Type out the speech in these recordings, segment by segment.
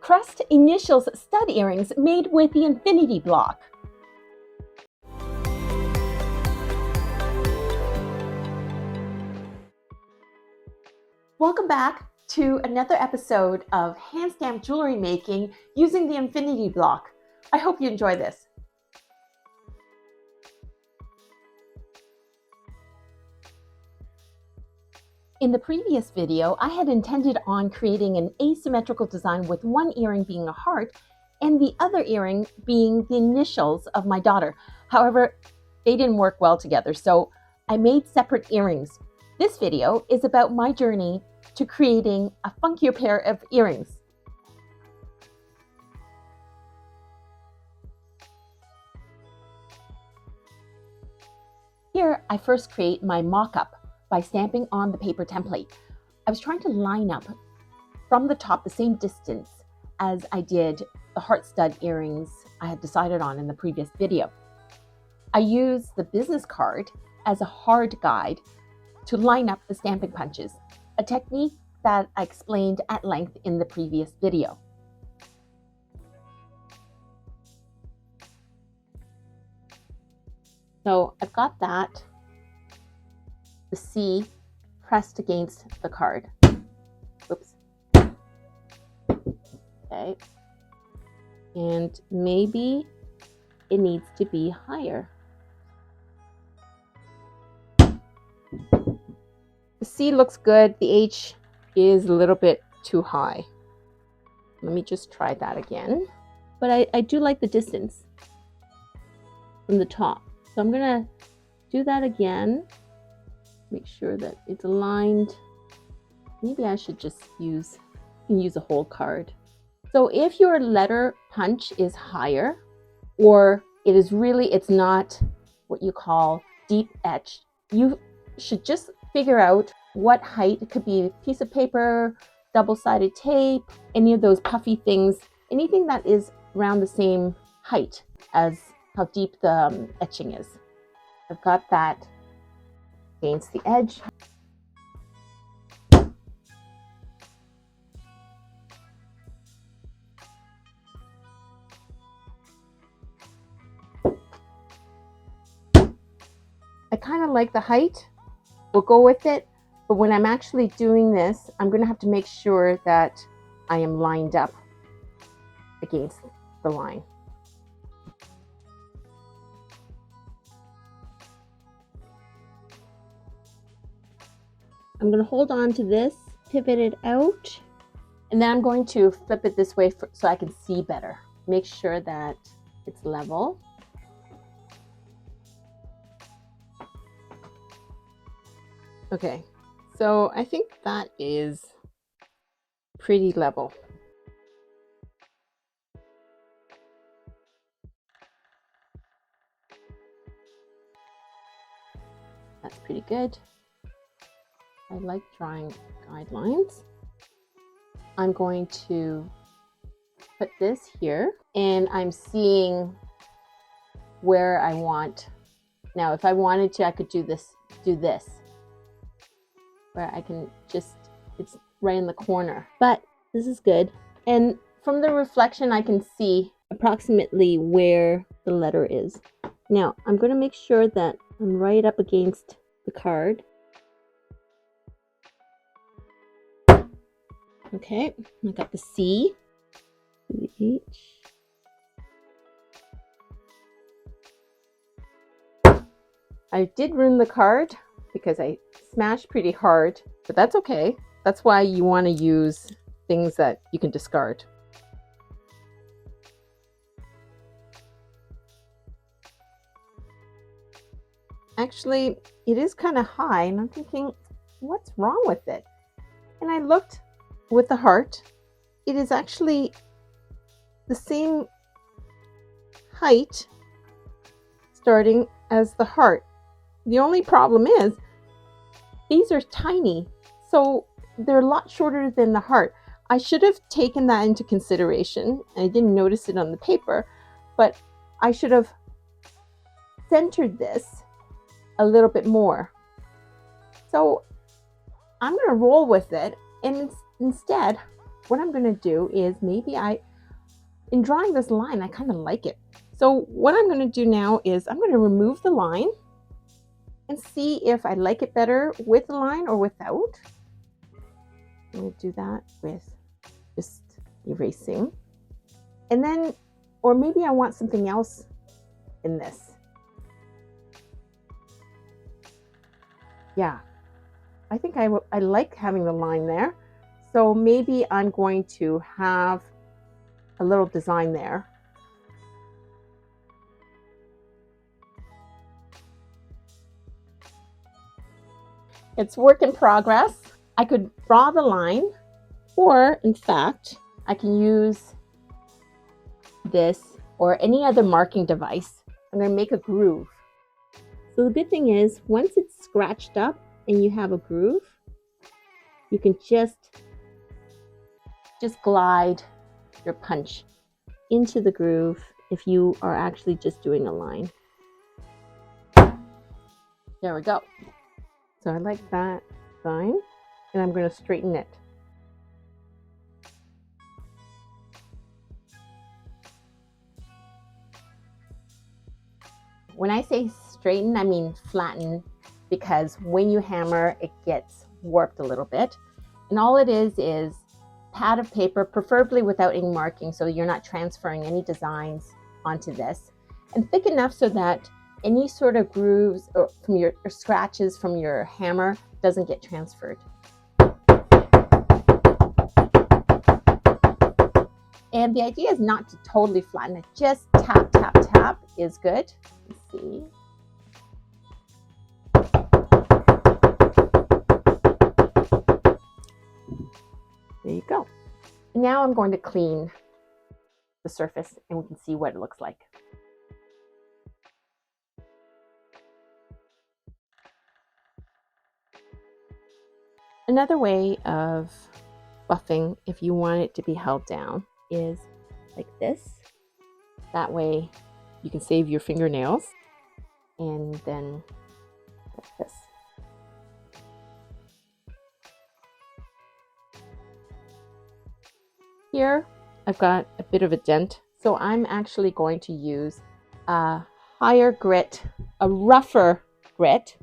Crest initials stud earrings made with the Infinity Blok. Welcome back to another episode of hand stamped jewelry making using the Infinity Blok. I hope you enjoy this. In the previous video, I had intended on creating an asymmetrical design with one earring being a heart and the other earring being the initials of my daughter. However, they didn't work well together, so I made separate earrings. This video is about my journey to creating a funkier pair of earrings. Here, I first create my mock-up by stamping on the paper template. I was trying to line up from the top the same distance as I did the heart stud earrings I had decided on in the previous video. I used the business card as a hard guide to line up the stamping punches, a technique that I explained at length in the previous video. So I've got that, the C pressed against the card. Oops. Okay. And maybe it needs to be higher. The C looks good. The H is a little bit too high. Let me just try that again. But I do like the distance from the top. So I'm going to do that again. Make sure that it's aligned. Maybe I should just use a whole card. So if your letter punch is higher, or it's not what you call deep etched, you should just figure out what height. It could be a piece of paper, double-sided tape, any of those puffy things, anything that is around the same height as how deep the etching is. I've got that against the edge. I kind of like the height. We'll go with it. But when I'm actually doing this, I'm going to have to make sure that I am lined up against the line. I'm going to hold on to this, pivot it out, and then I'm going to flip it this way so I can see better. Make sure that it's level. Okay, so I think that is pretty level. That's pretty good. I like drawing guidelines. I'm going to put this here, and I'm seeing where I want. Now, if I wanted to, I could do this, where I can just, it's right in the corner. But this is good. And from the reflection, I can see approximately where the letter is. Now, I'm going to make sure that I'm right up against the card. Okay, I got the C, the H. I did ruin the card because I smashed pretty hard, but that's okay. That's why you want to use things that you can discard. Actually, it is kind of high, and I'm thinking, what's wrong with it? And I looked with the heart. It is actually the same height starting as the heart. The only problem is these are tiny, so they're a lot shorter than the heart. I should have taken that into consideration. I didn't notice it on the paper, but I should have centered this a little bit more. So I'm going to roll with it, and instead what I'm going to do is in drawing this line, I kind of like it. So what I'm going to do now is I'm going to remove the line and see if I like it better with the line or without. I'm going to do that with just erasing. And then, or maybe I want something else in this. Yeah, I think I like having the line there. So maybe I'm going to have a little design there. It's work in progress. I could draw the line, or in fact, I can use this or any other marking device. I'm going to make a groove. So the good thing is, once it's scratched up and you have a groove, you can just glide your punch into the groove if you are actually just doing a line. There we go. So I like that design, and I'm going to straighten it. When I say straighten, I mean flatten, because when you hammer, it gets warped a little bit. And all it is pad of paper, preferably without any marking, so you're not transferring any designs onto this, and thick enough so that any sort of grooves or from your scratches from your hammer doesn't get transferred. And the idea is not to totally flatten it, just tap, tap, tap is good. Let's see. There you go. Now I'm going to clean the surface and we can see what it looks like. Another way of buffing, if you want it to be held down, is like this. That way you can save your fingernails, and then like this. Here I've got a bit of a dent, so I'm actually going to use a higher grit, a rougher grit.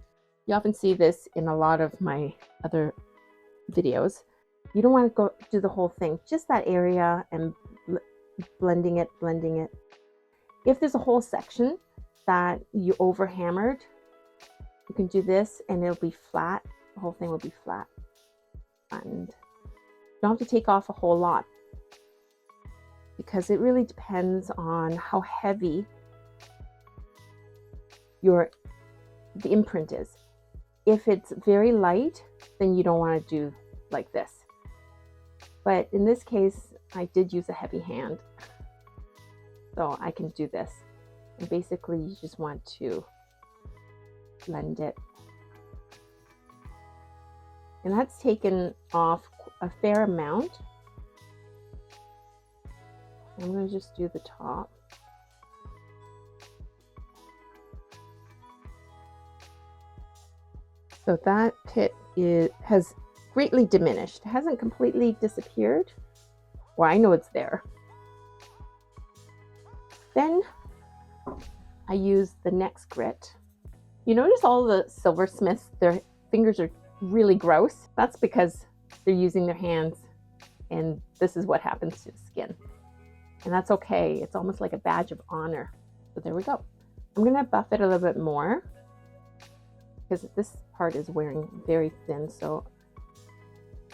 You often see this in a lot of my other videos. You don't want to go do the whole thing, just that area, and blending it. If there's a whole section that you over hammered, you can do this and it'll be flat. The whole thing will be flat. And you don't have to take off a whole lot, because it really depends on how heavy the imprint is. If it's very light, then you don't want to do like this. But in this case, I did use a heavy hand, so I can do this. And basically, you just want to blend it. And that's taken off a fair amount. I'm going to just do the top. So that pit has greatly diminished. It hasn't completely disappeared. Well, I know it's there. Then I use the next grit. You notice all the silversmiths, their fingers are really gross. That's because they're using their hands, and this is what happens to the skin. And that's okay. It's almost like a badge of honor. So there we go. I'm going to buff it a little bit more, because this part is wearing very thin, so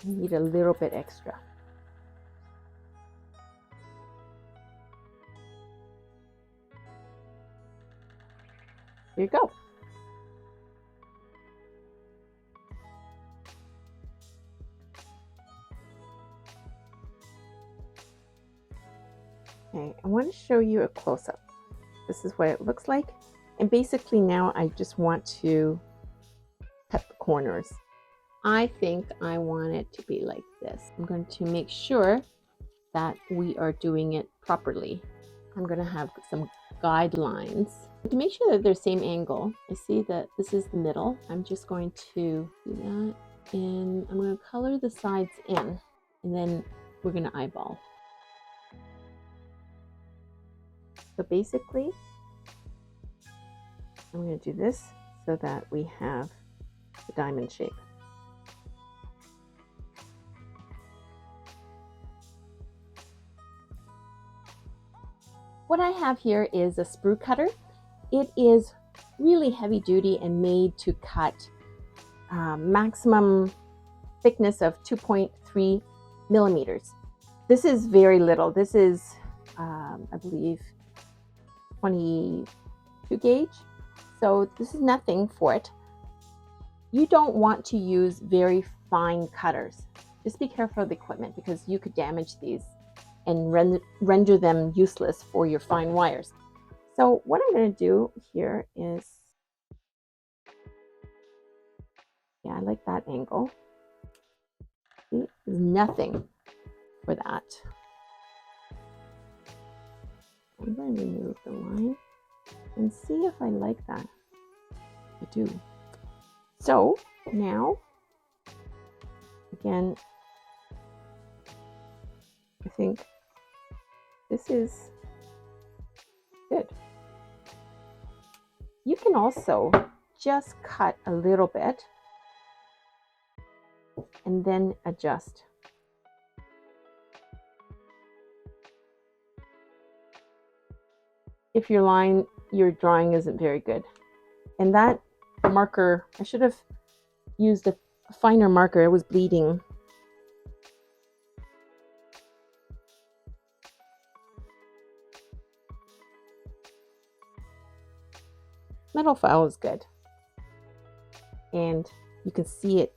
I need a little bit extra. There you go. Okay, I want to show you a close-up. This is what it looks like. And basically now I just want to cut the corners. I think I want it to be like this. I'm going to make sure that we are doing it properly. I'm going to have some guidelines to make sure that they're same angle. I see that this is the middle. I'm just going to do that, and I'm going to color the sides in, and then we're going to eyeball. So basically, I'm going to do this so that we have the diamond shape. What I have here is a sprue cutter. It is really heavy duty and made to cut maximum thickness of 2.3 millimeters. This is very little. This is, I believe, 22 gauge. So this is nothing for it. You don't want to use very fine cutters. Just be careful of the equipment because you could damage these and render them useless for your fine wires. So what I'm going to do here is, yeah, I like that angle. See, there's nothing for that. I'm going to remove the line and see if I like that. I do. So now, again, I think this is good. You can also just cut a little bit and then adjust. If your line you're drawing isn't very good. And that marker, I should have used a finer marker. It was bleeding. Metal file is good. And you can see it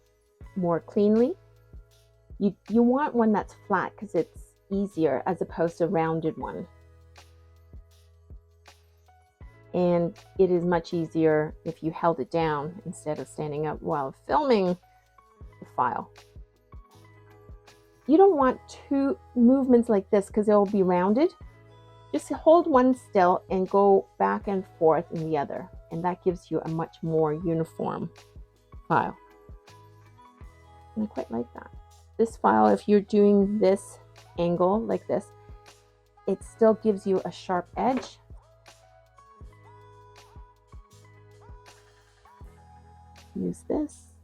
more cleanly. You want one that's flat because it's easier as opposed to a rounded one. And it is much easier if you held it down instead of standing up while filming the file. You don't want two movements like this because it will be rounded. Just hold one still and go back and forth in the other. And that gives you a much more uniform file. And I quite like that. This file, if you're doing this angle like this, it still gives you a sharp edge. Use this.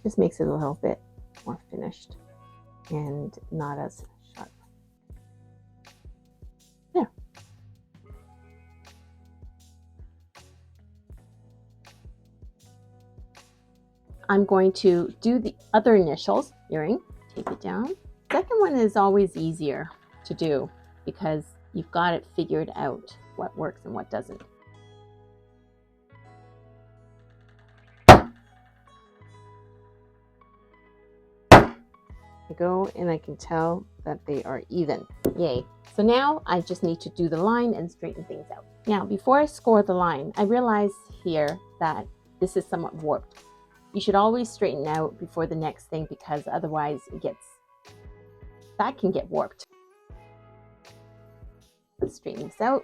Just makes it a little bit more finished and not as sharp. There. I'm going to do the other initials earring, tape it down. Second one is always easier to do because you've got it figured out what works and what doesn't. I go and I can tell that they are even. Yay. So now I just need to do the line and straighten things out. Now, before I score the line, I realize here that this is somewhat warped. You should always straighten out before the next thing because otherwise that can get warped. Let's straighten this out.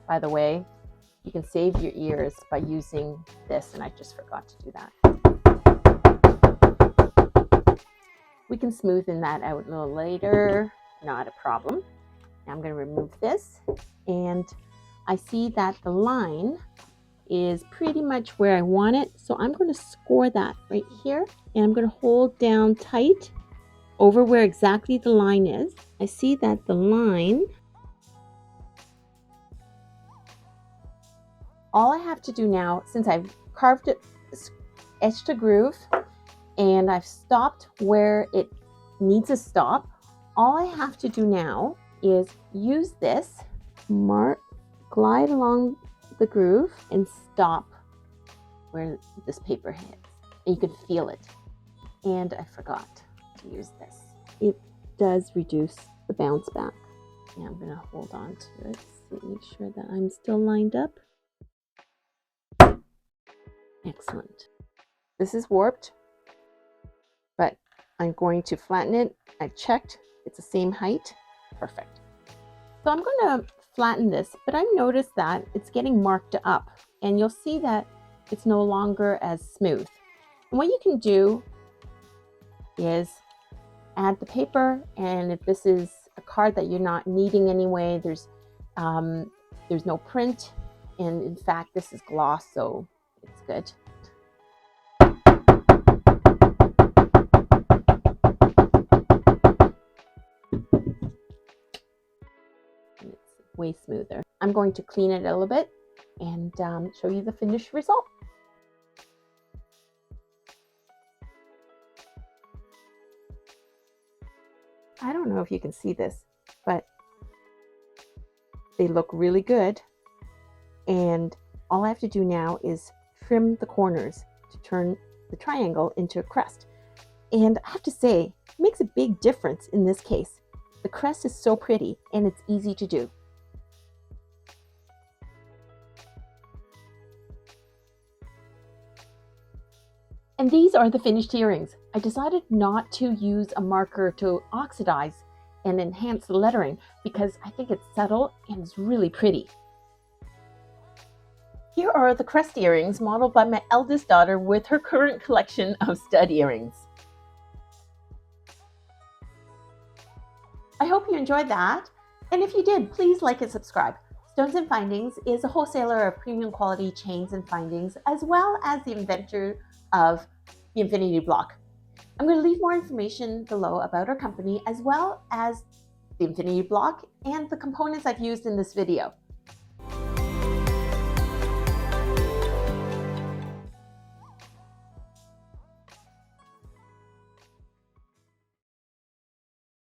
By the way, you can save your ears by using this, and I just forgot to do that. We can smoothen that out a little later, not a problem. Now I'm going to remove this, and I see that the line is pretty much where I want it. So I'm going to score that right here, and I'm going to hold down tight over where exactly the line is. I see that the line, all I have to do now, since I've carved it, etched a groove, and I've stopped where it needs to stop, all I have to do now is use this, glide along the groove and stop where this paper hits. And you can feel it. And I forgot to use this. It does reduce the bounce back. Now I'm going to hold on to it, make sure that I'm still lined up. Excellent. This is warped, but I'm going to flatten it. I've checked, it's the same height. Perfect. So I'm going to flatten this, but I've noticed that it's getting marked up, and you'll see that it's no longer as smooth. And what you can do is add the paper, and if this is a card that you're not needing anyway, there's no print, and in fact this is gloss, so it's good. And it's way smoother. I'm going to clean it a little bit and show you the finished result. I don't know if you can see this, but they look really good. And all I have to do now is trim the corners to turn the triangle into a crest. And I have to say, it makes a big difference in this case. The crest is so pretty and it's easy to do. And these are the finished earrings. I decided not to use a marker to oxidize and enhance the lettering because I think it's subtle and it's really pretty. Here are the Crest earrings modeled by my eldest daughter with her current collection of stud earrings. I hope you enjoyed that, and if you did, please like and subscribe. Stones and Findings is a wholesaler of premium quality chains and findings, as well as the inventor of the Infinity Blok. I'm going to leave more information below about our company, as well as the Infinity Blok and the components I've used in this video.